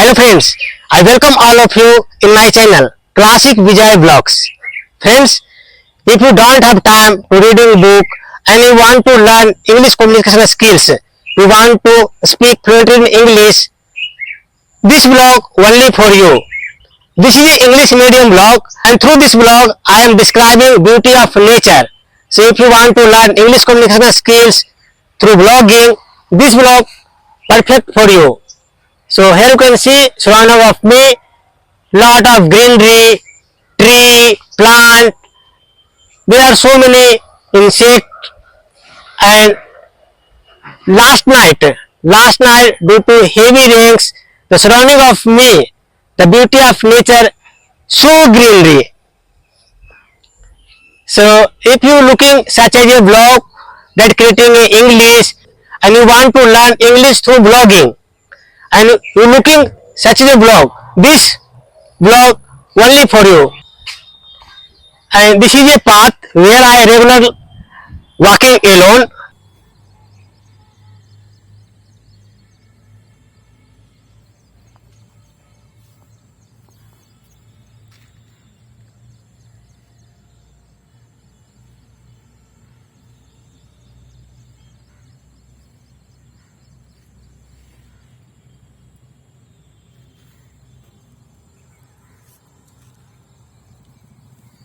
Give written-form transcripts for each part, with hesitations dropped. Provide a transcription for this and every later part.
Hello friends, I welcome all of you in my channel Classic Vijay Vlogs. Friends, if you don't have time to reading book and you want to learn English communication skills, you want to speak fluently in English, this vlog only for you. This is an English medium vlog and through this vlog I am describing beauty of nature. So if you want to learn English communication skills through vlogging, this vlog perfect for you. So here you can see surrounding of me lot of greenery, tree, plant. There are so many insects and last night due to heavy rains, the surrounding of me, the beauty of nature, so greenery. So if you looking such as a vlog that creating in English and you want to learn English through vlogging and you looking such as a vlog, this vlog only for you. And this is a path where I regularly walking alone.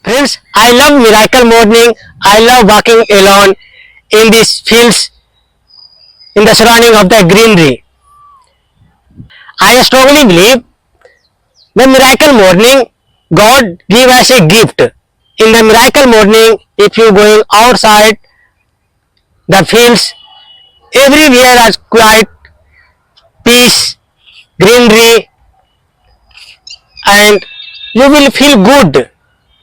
Friends, I love miracle morning. I love walking alone in these fields in the surrounding of the greenery. I strongly believe the miracle morning God give us a gift. In the miracle morning, if you going outside the fields, everywhere is quiet, peace, greenery, and you will feel good.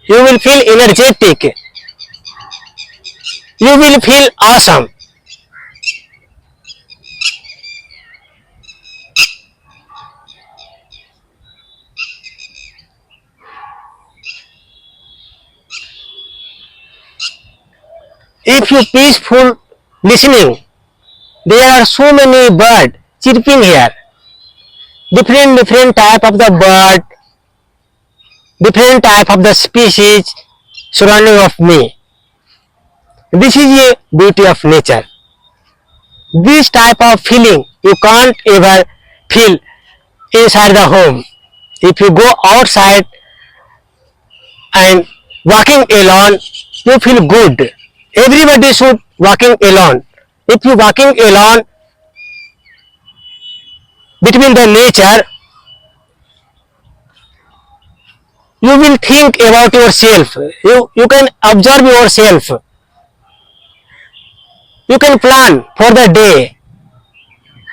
You will feel energetic. You will feel awesome. If you peaceful listening, there are so many birds chirping here. Different type of the bird, different type of the species surrounding of me. This is a beauty of nature. This type of feeling you can't ever feel inside the home. If you go outside and walking alone, you feel good. Everybody should walking alone. If you walking alone between the nature, you will think about yourself. You can observe yourself. You can plan for the day.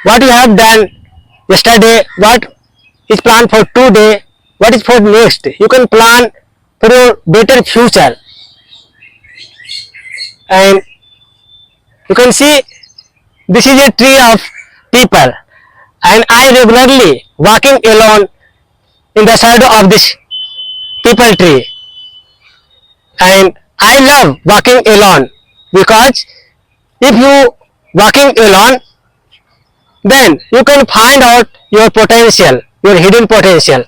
What you have done yesterday, what is planned for today, what is for next. You can plan for your better future. And you can see this is a tree of people and I regularly walking alone in the shadow of this people tree. And I love walking alone because if you walking alone, then you can find out your potential, your hidden potential.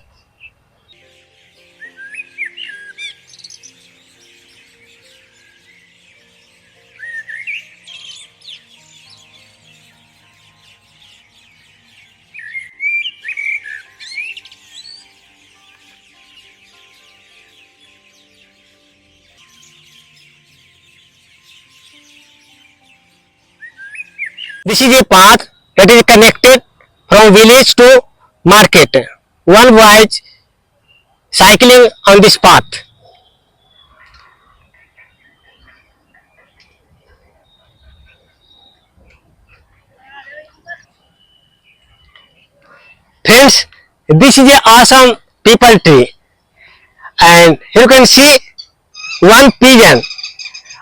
This is a path that is connected from village to market. One was cycling on this path. Friends, this is a awesome people tree and you can see one pigeon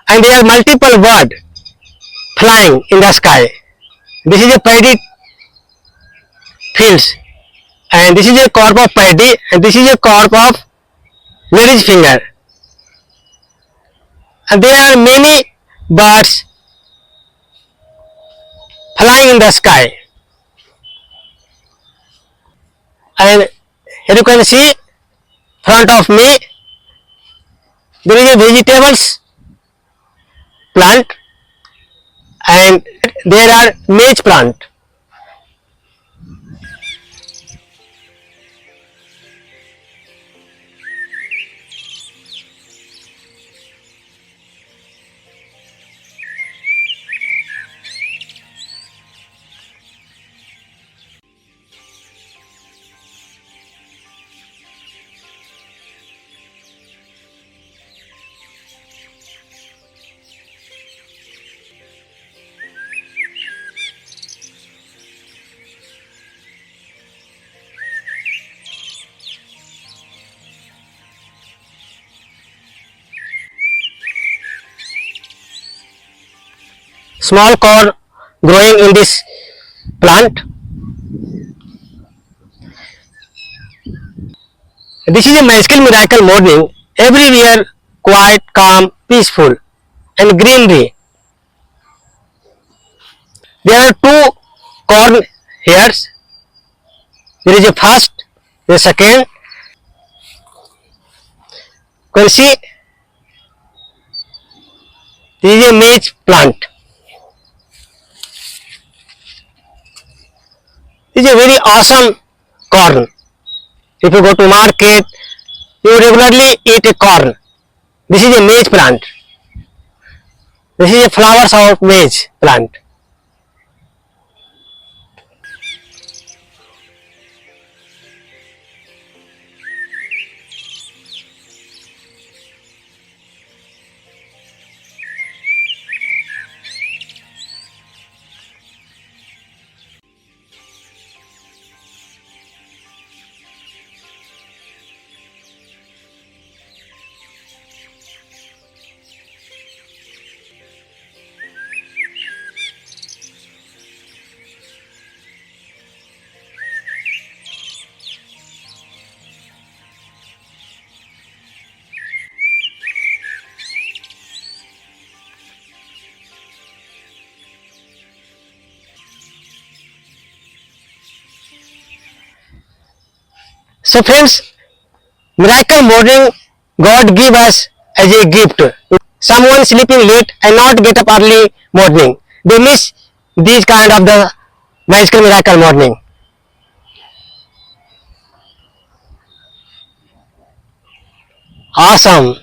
and there are multiple birds flying in the sky. This is a paddy fields and this is a crop of paddy and this is a crop of lady's finger. And there are many birds flying in the sky. And here you can see front of me there is a vegetables plant and there are maize plant. Small corn growing in this plant. This is a magical miracle morning, everywhere quiet, calm, peaceful and greenery. There are two corn hairs. There is a first, the second. You can see this is a maize plant. This is a very awesome corn. If you go to market, you regularly eat a corn. This is a maize plant. This is a flowers of maize plant. So friends, miracle morning God give us as a gift. Someone sleeping late and not get up early morning, they miss these kind of the magical miracle morning. Awesome.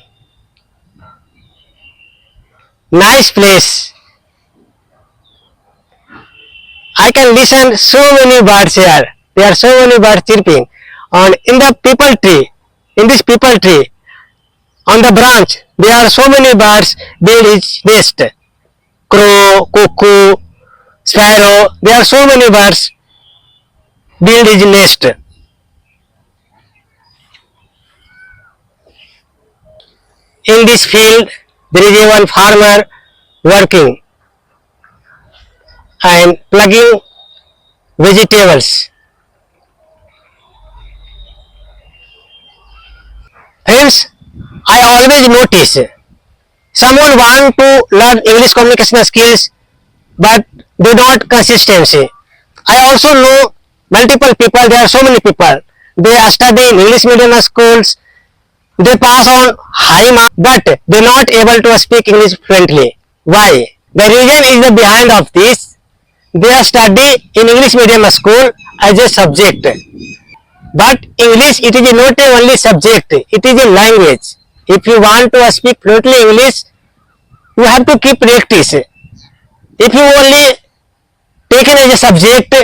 Nice place. I can listen so many birds here. There are so many birds chirping. And in the people tree, in this people tree, on the branch, there are so many birds build its nest. Crow, cuckoo, sparrow, there are so many birds build its nest. In this field, there is a one farmer working and plugging vegetables. Friends, I always notice someone want to learn English communication skills but they don't consistency. I also know multiple people, there are so many people, they are studying English medium schools, they pass on high marks but they are not able to speak English fluently. Why? The reason is the behind of this, they are study in English medium school as a subject. But English, it is not a only subject, it is a language. If you want to speak fluently English, you have to keep practice. If you only taken as a subject,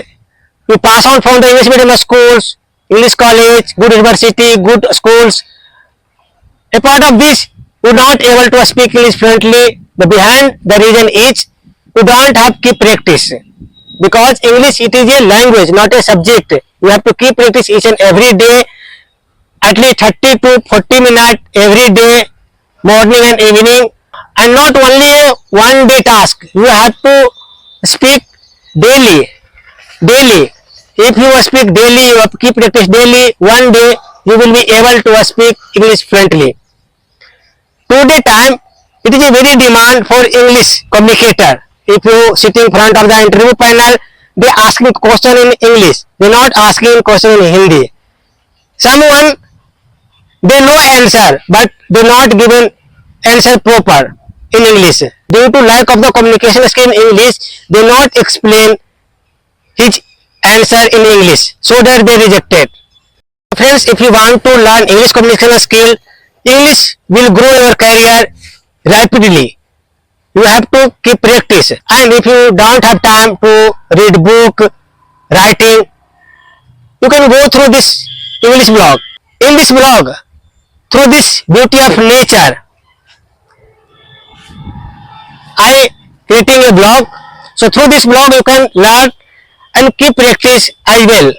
you pass on from the English medium schools, English college, good university, good schools. A part of this, you are not able to speak English fluently. The behind the reason is you don't have keep practice. Because English, it is a language, not a subject. You have to keep practice each and every day, at least 30 to 40 minutes every day, morning and evening, and not only a one day task. You have to speak daily. If you speak daily, you have to keep practice daily, one day you will be able to speak English fluently. Today time, it is a very demand for English communicator. If you sit in front of the interview panel, they asking question in English, they not asking question in Hindi. Someone they know answer but they not given answer proper in English. Due to lack of the communication skill in English, they not explain his answer in English, so that they rejected. Friends, if you want to learn English communication skill, English will grow your career rapidly. You have to keep practice. And if you don't have time to read book, writing, you can go through this English blog. In this blog, through this beauty of nature, I creating a blog. So through this blog you can learn and keep practice as well.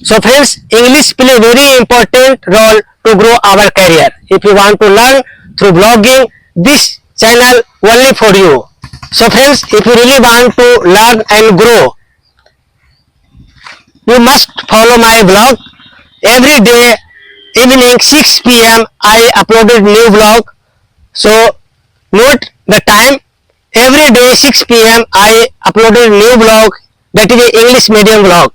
So friends, English play a very important role to grow our career. If you want to learn through blogging, this channel only for you. So friends, if you really want to learn and grow, you must follow my blog. Every day evening 6 p.m. I uploaded new blog. So note the time. Every day 6 p.m. I uploaded new blog, that is a English medium blog.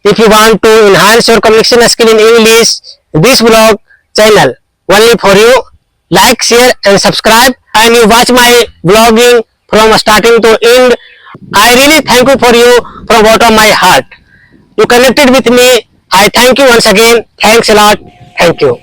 If you want to enhance your communication skill in English, this blog channel only for you. Like, share and subscribe, and you watch my blogging from starting to end. I really thank you for you from bottom of my heart. You connected with me. I thank you once again. Thanks a lot. Thank you.